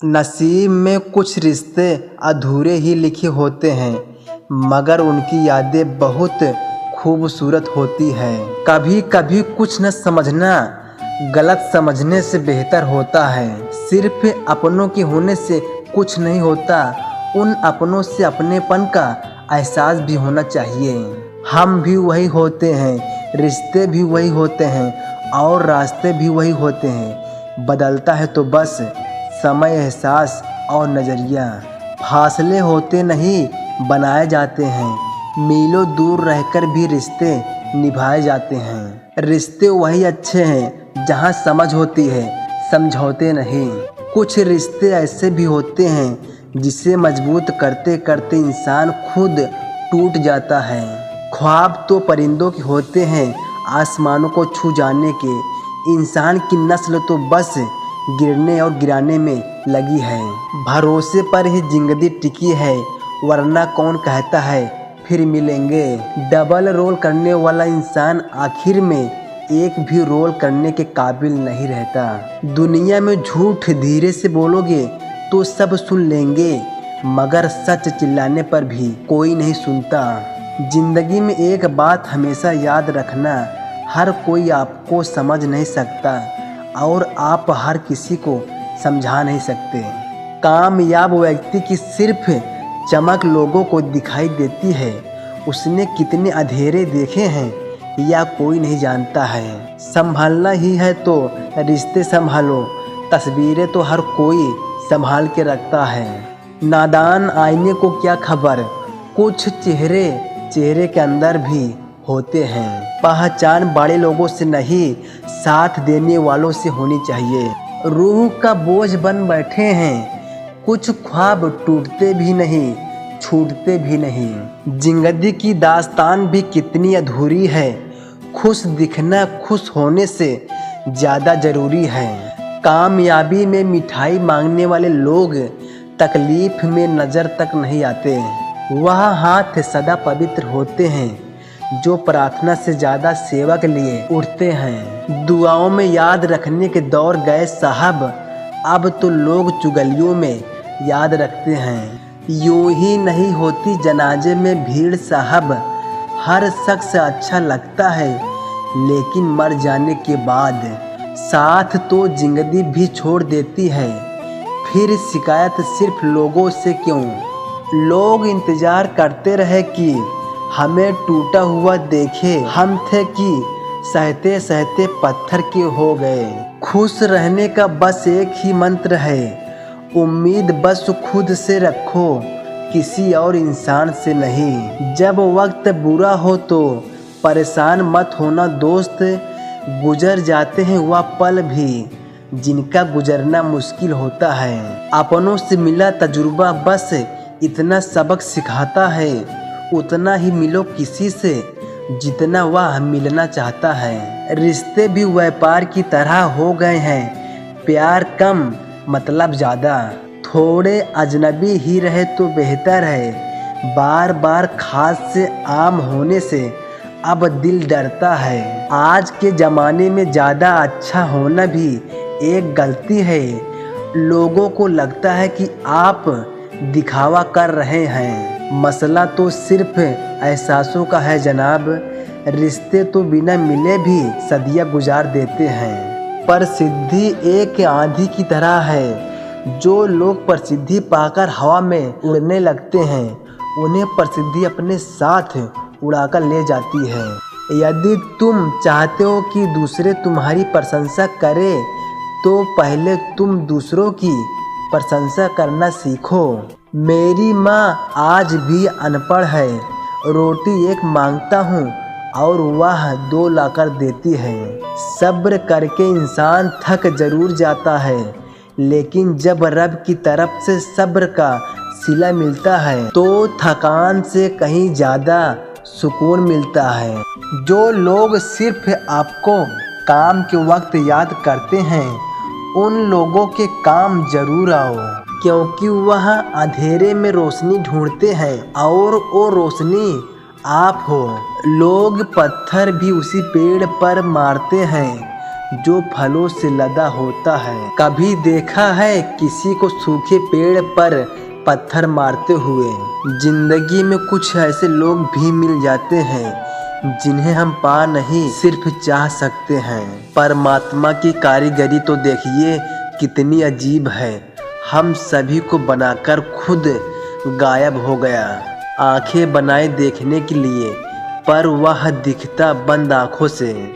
नसीब में कुछ रिश्ते अधूरे ही लिखे होते हैं, मगर उनकी यादें बहुत खूबसूरत होती हैं। कभी कभी कुछ न समझना गलत समझने से बेहतर होता है। सिर्फ अपनों के होने से कुछ नहीं होता, उन अपनों से अपनेपन का एहसास भी होना चाहिए। हम भी वही होते हैं, रिश्ते भी वही होते हैं और रास्ते भी वही होते हैं। बदलता है तो बस समय, एहसास और नज़रिया। फासले होते नहीं, बनाए जाते हैं। मीलों दूर रहकर भी रिश्ते निभाए जाते हैं। रिश्ते वही अच्छे हैं जहाँ समझ होती है, समझौते नहीं। कुछ रिश्ते ऐसे भी होते हैं जिसे मजबूत करते करते इंसान खुद टूट जाता है। ख्वाब तो परिंदों के होते हैं, आसमानों को छू जाने के। इंसान की नस्ल तो बस गिरने और गिराने में लगी है। भरोसे पर ही जिंदगी टिकी है, वरना कौन कहता है फिर मिलेंगे। डबल रोल करने वाला इंसान आखिर में एक भी रोल करने के काबिल नहीं रहता। दुनिया में झूठ धीरे से बोलोगे तो सब सुन लेंगे, मगर सच चिल्लाने पर भी कोई नहीं सुनता। जिंदगी में एक बात हमेशा याद रखना, हर कोई आपको समझ नहीं सकता और आप हर किसी को समझा नहीं सकते। कामयाब व्यक्ति की सिर्फ चमक लोगों को दिखाई देती है, उसने कितने अंधेरे देखे हैं या कोई नहीं जानता है। संभालना ही है तो रिश्ते संभालो, तस्वीरें तो हर कोई संभाल के रखता है। नादान आईने को क्या खबर, कुछ चेहरे के अंदर भी होते हैं। पहचान बड़े लोगों से नहीं, साथ देने वालों से होनी चाहिए। रूह का बोझ बन बैठे हैं, कुछ ख्वाब टूटते भी नहीं, छूटते भी नहीं। जिंदगी की दास्तान भी कितनी अधूरी है, खुश दिखना खुश होने से ज़्यादा ज़रूरी है। कामयाबी में मिठाई मांगने वाले लोग तकलीफ में नज़र तक नहीं आते। वह हाथ सदा पवित्र होते हैं जो प्रार्थना से ज़्यादा सेवा के लिए उठते हैं। दुआओं में याद रखने के दौर गए साहब, अब तो लोग चुगलियों में याद रखते हैं। यूं ही नहीं होती जनाजे में भीड़ साहब, हर शख्स अच्छा लगता है लेकिन मर जाने के बाद साथ तो जिंदगी भी छोड़ देती है। फिर शिकायत सिर्फ लोगों से क्यों, लोग इंतजार करते रहे कि हमें टूटा हुआ देखे। हम थे कि सहते सहते पत्थर के हो गए। खुश रहने का बस एक ही मंत्र है, उम्मीद बस खुद से रखो, किसी और इंसान से नहीं। जब वक्त बुरा हो तो परेशान मत होना दोस्त, गुजर जाते हैं वह पल भी जिनका गुजरना मुश्किल होता है। अपनों से मिला तजुर्बा बस इतना सबक सिखाता है, उतना ही मिलो किसी से जितना वह मिलना चाहता है। रिश्ते भी व्यापार की तरह हो गए हैं, प्यार कम मतलब ज़्यादा। थोड़े अजनबी ही रहे तो बेहतर है, बार बार खास से आम होने से अब दिल डरता है। आज के ज़माने में ज़्यादा अच्छा होना भी एक गलती है। लोगों को लगता है कि आप दिखावा कर रहे हैं, मसला तो सिर्फ एहसासों का है जनाब। रिश्ते तो बिना मिले भी सदियां गुजार देते हैं। प्रसिद्धि एक आंधी की तरह है, जो लोग प्रसिद्धि पाकर हवा में उड़ने लगते हैं, उन्हें प्रसिद्धि अपने साथ उड़ाकर ले जाती है। यदि तुम चाहते हो कि दूसरे तुम्हारी प्रशंसा करें, तो पहले तुम दूसरों की प्रशंसा करना सीखो। मेरी माँ आज भी अनपढ़ है, रोटी एक मांगता हूँ और वह 2 लाकर देती है। सब्र करके इंसान थक जरूर जाता है, लेकिन जब रब की तरफ से सब्र का सिला मिलता है तो थकान से कहीं ज़्यादा सुकून मिलता है। जो लोग सिर्फ आपको काम के वक्त याद करते हैं, उन लोगों के काम जरूर आओ, क्योंकि वह अंधेरे में रोशनी ढूंढते हैं और वो रोशनी आप हो। लोग पत्थर भी उसी पेड़ पर मारते हैं जो फलों से लदा होता है। कभी देखा है किसी को सूखे पेड़ पर पत्थर मारते हुए। जिंदगी में कुछ ऐसे लोग भी मिल जाते हैं जिन्हें हम पा नहीं सिर्फ चाह सकते हैं। परमात्मा की कारीगरी तो देखिए कितनी अजीब है। हम सभी को बनाकर खुद गायब हो गया। आंखें बनाए देखने के लिए पर वह दिखता बंद आंखों से।